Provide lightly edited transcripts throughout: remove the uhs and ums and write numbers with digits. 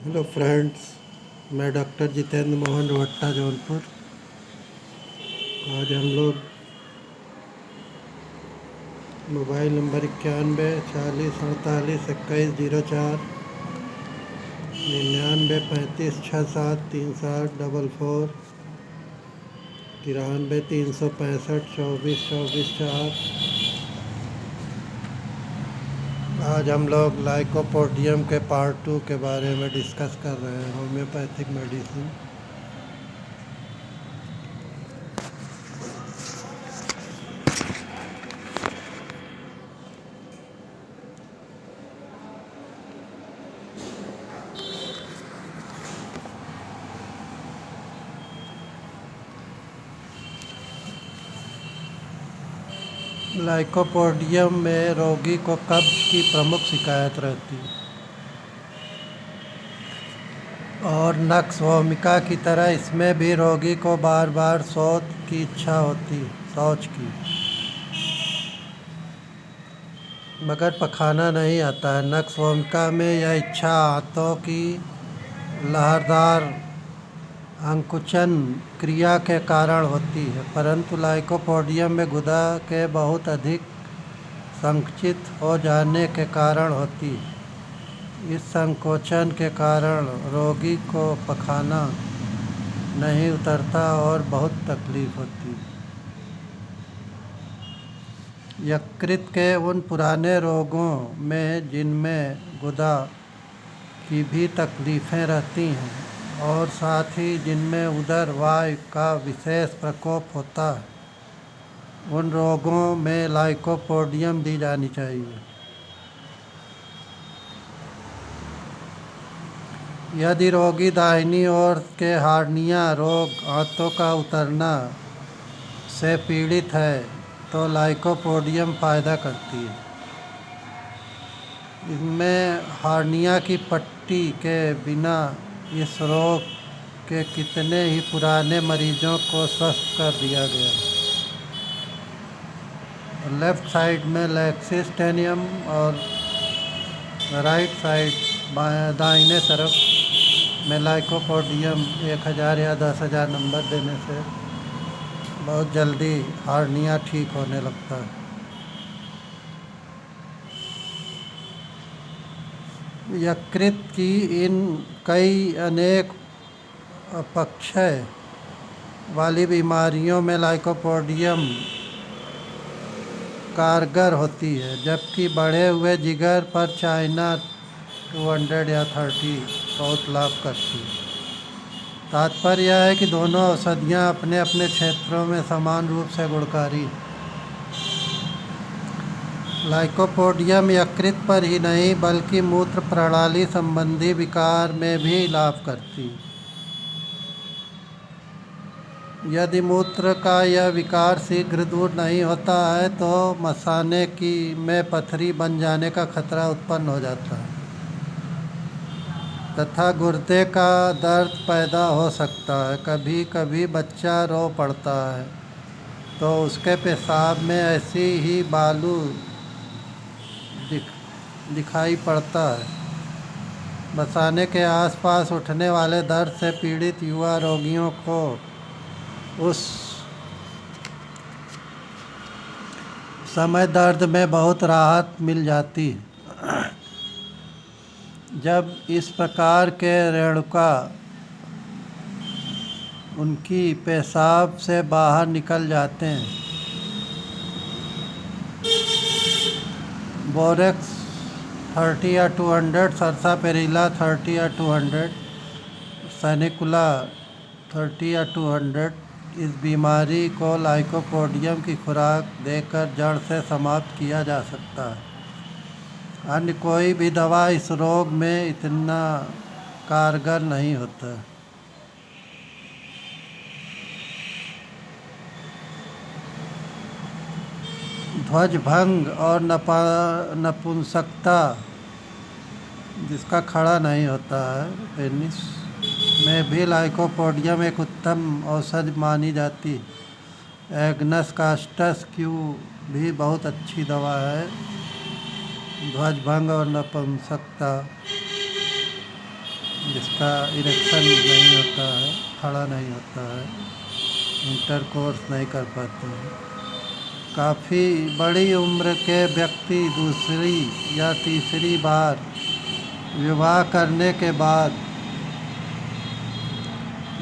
Hello friends, मैं doctor Jitendra Mohan रोहट्टा Jaunpur. आज हम लोग मोबाइल नंबर 91 40 48 21 04 99 35 67 37 94 365 24 24 4। आज हम लोग लाइकोपोडियम के पार्ट 2 के बारे में डिस्कस कर रहे हैं, होम्योपैथिक मेडिसिन। लाइकोपोडियम में रोगी को कब्ज की प्रमुख शिकायत रहती है और नक्स भूमिका की तरह इसमें भी रोगी को बार बार शौच की इच्छा होती, मगर पखाना नहीं आता है। नक्स भूमिका में यह इच्छा आंतों की लहरदार अंकुचन क्रिया के कारण होती है, परंतु लाइकोपोडियम में गुदा के बहुत अधिक संकुचित हो जाने के कारण होती है। इस संकोचन के कारण रोगी को पखाना नहीं उतरता और बहुत तकलीफ होती है। यकृत के उन पुराने रोगों में जिनमें गुदा की भी तकलीफ़ें रहती हैं और साथ ही जिनमें उदर वायु का विशेष प्रकोप होता है, उन रोगों में लाइकोपोडियम दी जानी चाहिए। यदि रोगी दाहिनी ओर के हार्निया रोग आंतों का उतरना से पीड़ित है तो लाइकोपोडियम फ़ायदा करती है। इनमें हार्निया की पट्टी के बिना इस रोग के कितने ही पुराने मरीजों को स्वस्थ कर दिया गया। लेफ़्ट साइड में लैक्सिस्टेनियम और राइट साइड दाहिने तरफ में लाइकोपोडियम 1000 या 10,000 नंबर देने से बहुत जल्दी हार्निया ठीक होने लगता है। यकृत की इन कई अनेक अपक्षय वाली बीमारियों में लाइकोपोडियम कारगर होती है, जबकि बढ़े हुए जिगर पर चाइना 200 या 30 बहुत लाभ करती है। तात्पर्य यह है कि दोनों औषधियाँ अपने अपने क्षेत्रों में समान रूप से गुणकारी। लाइकोपोडियम यकृत पर ही नहीं बल्कि मूत्र प्रणाली संबंधी विकार में भी लाभ करती है। यदि मूत्र का यह विकार शीघ्र दूर नहीं होता है तो मसाने की में पथरी बन जाने का खतरा उत्पन्न हो जाता है तथा गुर्दे का दर्द पैदा हो सकता है। कभी कभी बच्चा रो पड़ता है तो उसके पेशाब में ऐसी ही बालू दिखाई पड़ता है। मसाने के आसपास उठने वाले दर्द से पीड़ित युवा रोगियों को उस समय दर्द में बहुत राहत मिल जाती है जब इस प्रकार के रेणुका उनकी पेशाब से बाहर निकल जाते हैं। बोरेक्स 30 या 200, सरसापेरिला 30 या 200, सैनिकुला 30 या 200 इस बीमारी को लाइकोपोडियम की खुराक देकर जड़ से समाप्त किया जा सकता है। अन्य कोई भी दवा इस रोग में इतना कारगर नहीं होता। ध्वजभंग और नपुंसकता जिसका खड़ा नहीं होता है, पेनिस में भी लाइकोपोडियम एक उत्तम औषधि मानी जाती है। एग्नस कास्टस क्यू भी बहुत अच्छी दवा है ध्वजभंग और नपुंसकता जिसका इरेक्शन नहीं होता है, खड़ा नहीं होता है, इंटरकोर्स नहीं कर पाते हैं। काफ़ी बड़ी उम्र के व्यक्ति दूसरी या तीसरी बार विवाह करने के बाद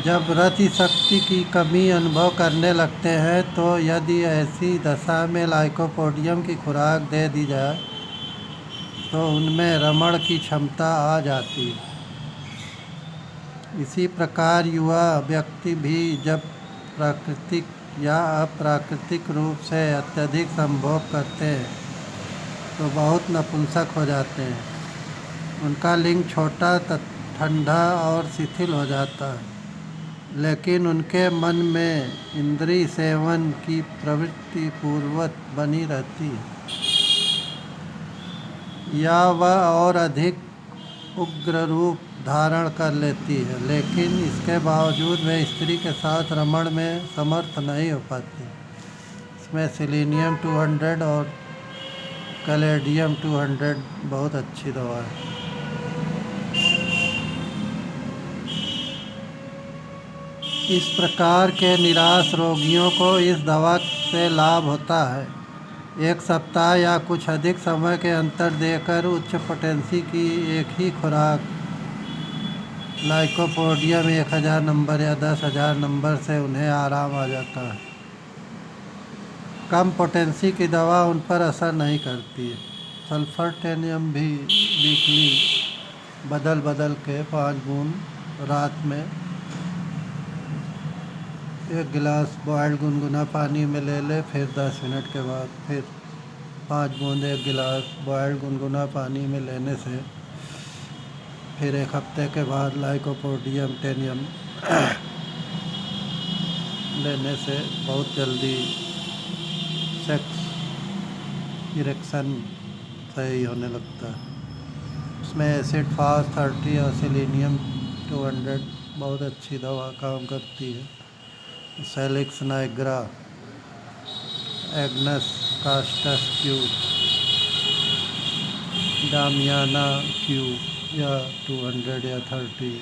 जब रति शक्ति की कमी अनुभव करने लगते हैं, तो यदि ऐसी दशा में लाइकोपोडियम की खुराक दे दी जाए तो उनमें रमण की क्षमता आ जाती है। इसी प्रकार युवा व्यक्ति भी जब प्राकृतिक या अप्राकृतिक रूप से अत्यधिक संभोग करते हैं तो बहुत नपुंसक हो जाते हैं। उनका लिंग छोटा, ठंडा और शिथिल हो जाता है, लेकिन उनके मन में इंद्रिय सेवन की प्रवृत्ति पूर्ववत बनी रहती है, या वह और अधिक उग्र रूप धारण कर लेती है, लेकिन इसके बावजूद वे स्त्री के साथ रमण में समर्थ नहीं हो पाती। इसमें सेलेनियम 200 और कैलेडियम 200 बहुत अच्छी दवा है। इस प्रकार के निराश रोगियों को इस दवा से लाभ होता है। 1 सप्ताह या कुछ अधिक समय के अंतर देकर उच्च पोटेंसी की एक ही खुराक लाइकोपोडियम 1000 नंबर या 10,000 नंबर से उन्हें आराम आ जाता है। कम पोटेंसी की दवा उन पर असर नहीं करती है। सल्फर टेनियम भी वीकली बदल के 5 बूंद रात में 1 गिलास बॉयल्ड गुनगुना पानी में ले ले, फिर 10 मिनट के बाद फिर 5 बूंद 1 गिलास बॉयल्ड गुनगुना पानी में लेने से फिर 1 हफ्ते के बाद लाइकोपोडियम टेनियम लेने से बहुत जल्दी सेक्स इरेक्शन सही होने लगता है। उसमें एसिड फास्ट 30 और सेलेनियम 200 बहुत अच्छी दवा काम करती है। Salix nigra, Agnus castus Q, Damiana Q या 200 या 30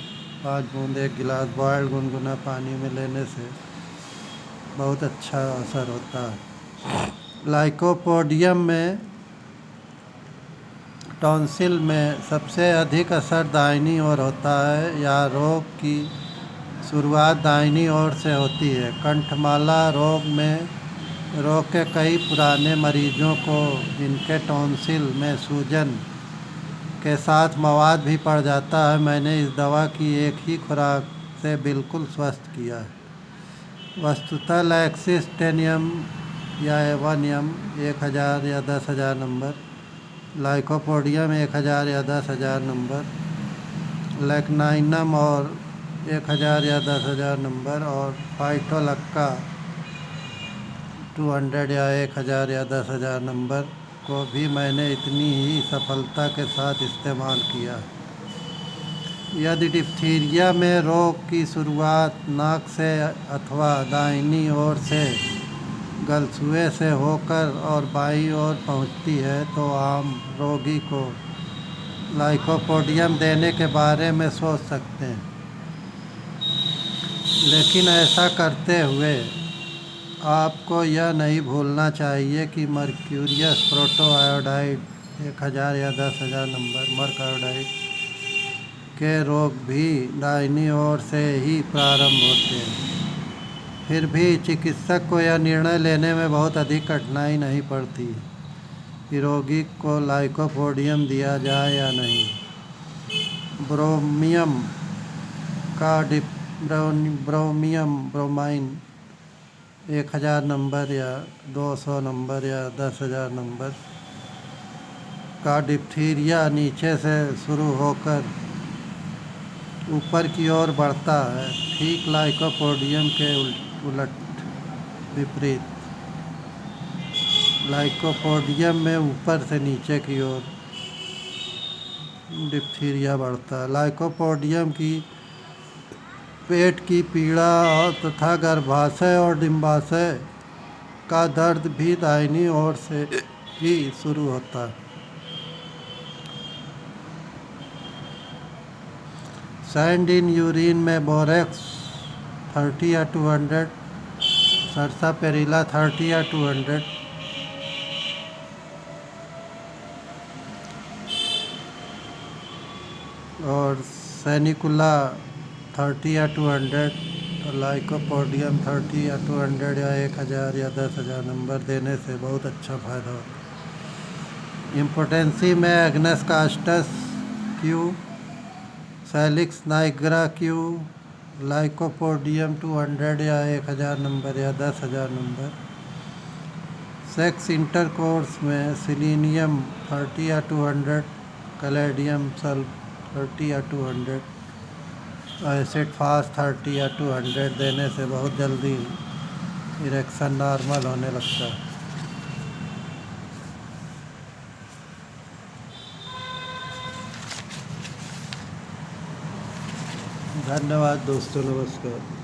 5 बूंद 1 गिलास बॉयल्ड गुनगुना पानी में लेने से बहुत अच्छा असर होता है। लाइकोपोडियम में टॉन्सिल में सबसे अधिक असर दाहिनी ओर होता है, या रोग की शुरुआत दाहिनी ओर से होती है। कंठमाला रोग के कई पुराने मरीजों को जिनके टॉन्सिल में सूजन के साथ मवाद भी पड़ जाता है, मैंने इस दवा की एक ही खुराक से बिल्कुल स्वस्थ किया है। वस्तुतः लैक्सिस टेनियम या एवानियम 1000 या 10,000 नंबर, लाइकोपोडियम 1000 या 10,000 नंबर, लैक्नाइनम और 1000 या 10,000 नंबर, और फाइटोलक्का 200 या 1000 या 10,000 नंबर को भी मैंने इतनी ही सफलता के साथ इस्तेमाल किया। यदि डिप्थीरिया में रोग की शुरुआत नाक से अथवा दाहिनी ओर से गलसुए से होकर और बाईं ओर पहुंचती है, तो आम रोगी को लाइकोपोडियम देने के बारे में सोच सकते हैं। लेकिन ऐसा करते हुए आपको यह नहीं भूलना चाहिए कि मर्क्यूरियस प्रोटोआयोडाइड 1000 या 10,000 नंबर मर्क आयोडाइड के रोग भी दाहिनी ओर से ही प्रारंभ होते हैं। फिर भी चिकित्सक को यह निर्णय लेने में बहुत अधिक कठिनाई नहीं पड़ती कि रोगी को लाइकोपोडियम दिया जाए या नहीं। ब्रोमाइन 1000 नंबर या 200 नंबर या 10,000 नंबर का डिप्थीरिया नीचे से शुरू होकर ऊपर की ओर बढ़ता है, ठीक लाइकोपोडियम के उलट विपरीत। लाइकोपोडियम में ऊपर से नीचे की ओर डिप्थीरिया बढ़ता है। लाइकोपोडियम की पेट की पीड़ा और तथा गर्भाशय और डिंबाशय का दर्द भी दाहिनी ओर से ही शुरू होता है। सैंड इन यूरिन में बोरेक्स 30 या 200, सरसापेरिला 30 या 200, और सैनिकुला 30 या 200, और लाइकोपोडियम 30 या 200 या 1000 या 10,000 नंबर देने से बहुत अच्छा फ़ायदा होता है। इम्पोटेंसी में Agnus castus Q, Salix Nigra Q, Lycopodium 200 या 1000 नंबर या 10,000 नंबर। सेक्स इंटरकोर्स में सिलीनियम 30 या 200, कैलेडियम सल्फ 30 या 200, एसिड फास्ट 30 या 200 देने से बहुत जल्दी इरेक्शन नॉर्मल होने लगता है। धन्यवाद दोस्तों, नमस्कार।